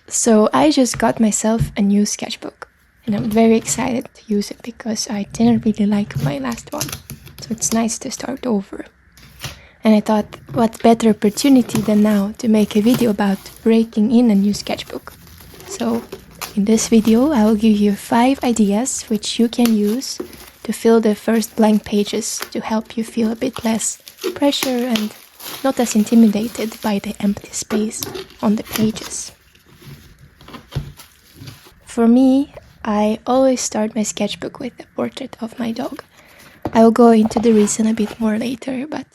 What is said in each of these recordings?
So I just got myself a new sketchbook and I'm very excited to use it because I didn't really like my last one. So it's nice to start over. And I thought, what better opportunity than now to make a video about breaking in a new sketchbook. So in this video, I will give you 5 ideas which you can use to fill the first blank pages to help you feel a bit less pressure and not as intimidated by the empty space on the pages. For me, I always start my sketchbook with a portrait of my dog. I will go into the reason a bit more later, but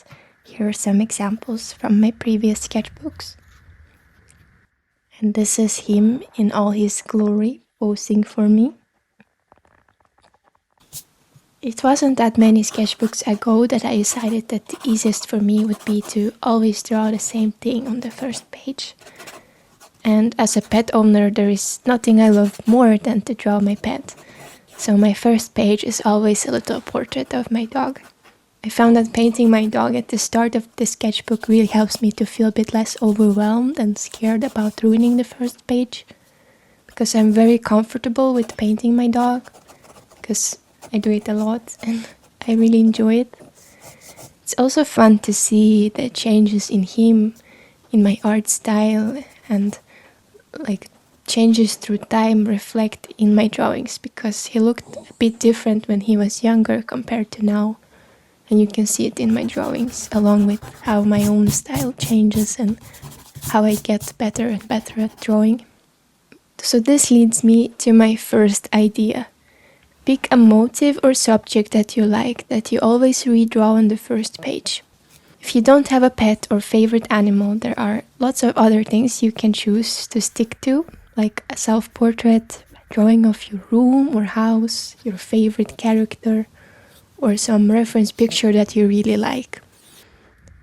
here are some examples from my previous sketchbooks. And this is him in all his glory, posing for me. It wasn't that many sketchbooks ago that I decided that the easiest for me would be to always draw the same thing on the first page. And as a pet owner, there is nothing I love more than to draw my pet. So my first page is always a little portrait of my dog. I found that painting my dog at the start of the sketchbook really helps me to feel a bit less overwhelmed and scared about ruining the first page. Because I'm very comfortable with painting my dog. Because I do it a lot and I really enjoy it. It's also fun to see the changes in him, in my art style, and changes through time reflect in my drawings because he looked a bit different when he was younger compared to now. And you can see it in my drawings, along with how my own style changes and how I get better and better at drawing. So this leads me to my first idea. Pick a motive or subject that you like, that you always redraw on the first page. If you don't have a pet or favorite animal, there are lots of other things you can choose to stick to, like a self-portrait, a drawing of your room or house, your favorite character, or some reference picture that you really like.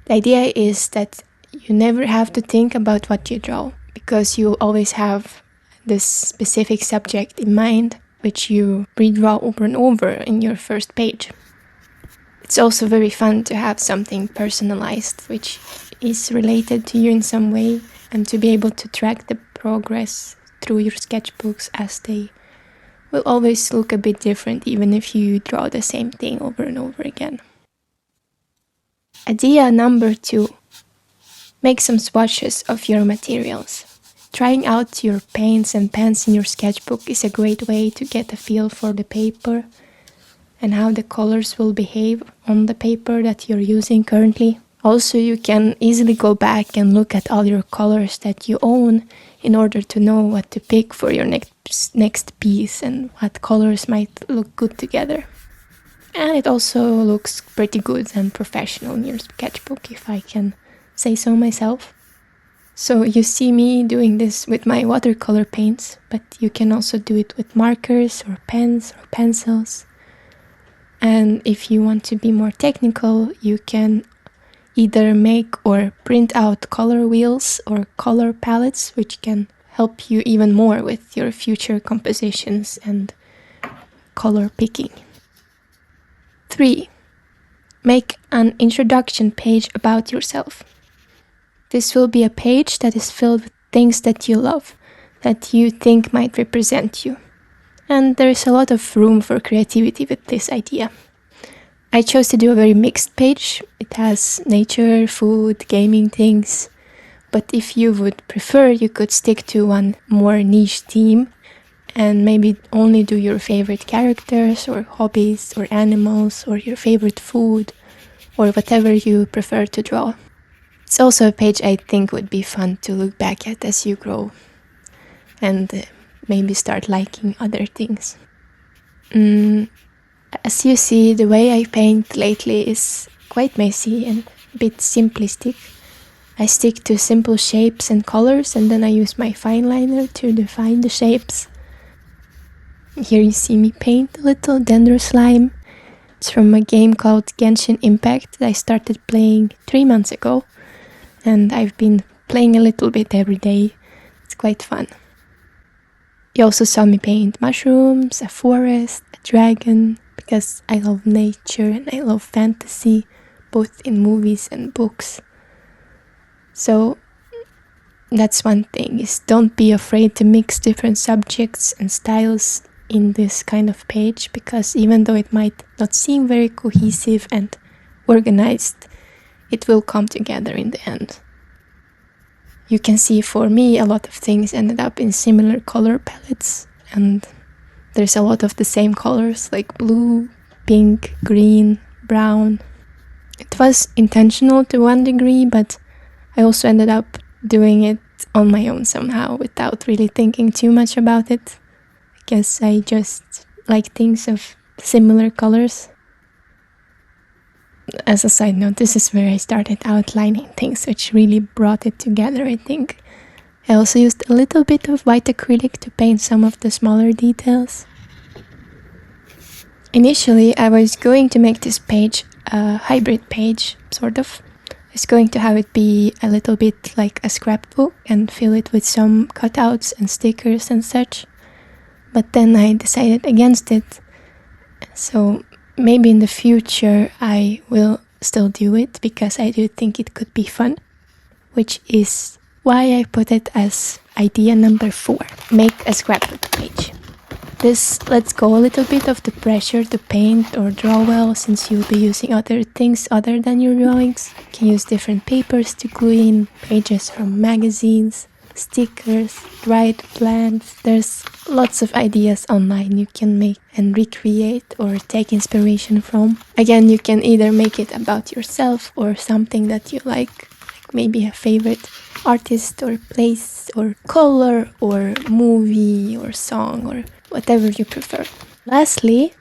The idea is that you never have to think about what you draw, because you always have this specific subject in mind, which you redraw over and over in your first page. It's also very fun to have something personalized, which is related to you in some way, and to be able to track the progress through your sketchbooks as they will always look a bit different, even if you draw the same thing over and over again. Idea number 2. Make some swatches of your materials. Trying out your paints and pens in your sketchbook is a great way to get a feel for the paper and how the colors will behave on the paper that you're using currently. Also, you can easily go back and look at all your colors that you own in order to know what to pick for your next piece and what colors might look good together. And it also looks pretty good and professional in your sketchbook, if I can say so myself. So you see me doing this with my watercolor paints, but you can also do it with markers or pens or pencils. And if you want to be more technical, you can either make or print out color wheels or color palettes, which can help you even more with your future compositions and color picking. 3. Make an introduction page about yourself. This will be a page that is filled with things that you love, that you think might represent you. And there is a lot of room for creativity with this idea. I chose to do a very mixed page. It has nature, food, gaming things. But if you would prefer, you could stick to one more niche theme and maybe only do your favorite characters or hobbies or animals or your favorite food or whatever you prefer to draw. It's also a page I think would be fun to look back at as you grow and maybe start liking other things. As you see, the way I paint lately is quite messy and a bit simplistic. I stick to simple shapes and colors and then I use my fine liner to define the shapes. Here you see me paint a little dendro slime. It's from a game called Genshin Impact that I started playing 3 months ago. And I've been playing a little bit every day. It's quite fun. You also saw me paint mushrooms, a forest, a dragon, because I love nature and I love fantasy, both in movies and books. So That's one thing, is don't be afraid to mix different subjects and styles in this kind of page, because even though it might not seem very cohesive and organized, it will come together in the end. You can see for me a lot of things ended up in similar color palettes, and there's a lot of the same colors like blue, pink, green, brown. It was intentional to one degree, but I also ended up doing it on my own somehow without really thinking too much about it. I guess I just like things of similar colors. As a side note, this is where I started outlining things, which really brought it together, I think. I also used a little bit of white acrylic to paint some of the smaller details. Initially, I was going to make this page a hybrid page, sort of. I was going to have it be a little bit like a scrapbook and fill it with some cutouts and stickers and such. But then I decided against it. So maybe in the future I will still do it, because I do think it could be fun. Which is why I put it as idea number 4. Make a scrapbook page. This lets go a little bit of the pressure to paint or draw well, since you'll be using other things other than your drawings. You can use different papers to glue in, pages from magazines, stickers, dried plants. There's lots of ideas online you can make and recreate or take inspiration from. Again, you can either make it about yourself or something that you like maybe a favorite artist or place or color or movie or song or whatever you prefer. Lastly,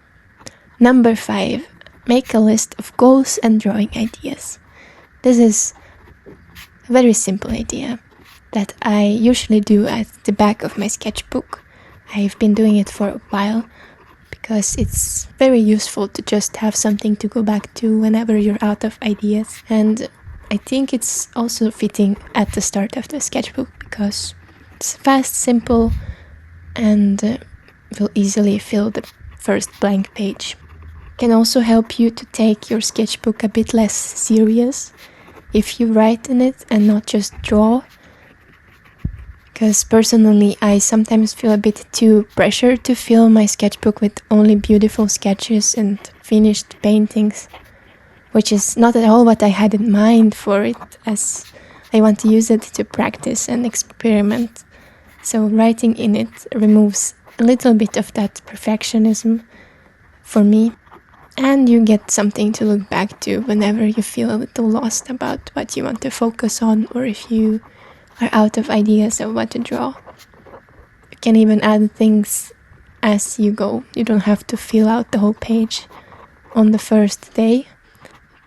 number 5, make a list of goals and drawing ideas. This is a very simple idea that I usually do at the back of my sketchbook. I've been doing it for a while because it's very useful to just have something to go back to whenever you're out of ideas. And I think it's also fitting at the start of the sketchbook because it's fast, simple, and will easily fill the first blank page. It can also help you to take your sketchbook a bit less serious if you write in it and not just draw. Because personally, I sometimes feel a bit too pressured to fill my sketchbook with only beautiful sketches and finished paintings, which is not at all what I had in mind for it, as I want to use it to practice and experiment. So writing in it removes a little bit of that perfectionism for me, and you get something to look back to whenever you feel a little lost about what you want to focus on, or if you are out of ideas of what to draw. You can even add things as you go. You don't have to fill out the whole page on the first day.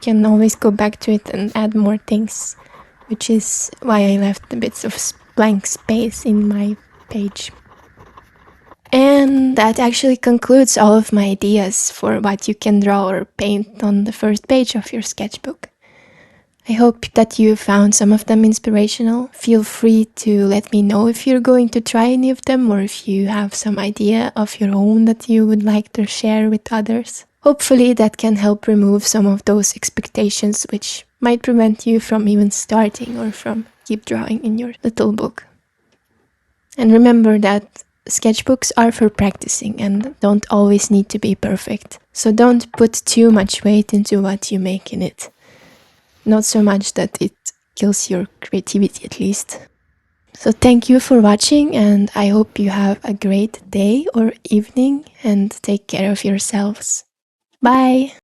Can always go back to it and add more things, which is why I left a bit of blank space in my page. And that actually concludes all of my ideas for what you can draw or paint on the first page of your sketchbook. I hope that you found some of them inspirational. Feel free to let me know if you're going to try any of them, or if you have some idea of your own that you would like to share with others. Hopefully that can help remove some of those expectations which might prevent you from even starting or from keep drawing in your little book. And remember that sketchbooks are for practicing and don't always need to be perfect. So don't put too much weight into what you make in it. Not so much that it kills your creativity, at least. So thank you for watching, and I hope you have a great day or evening, and take care of yourselves. Bye!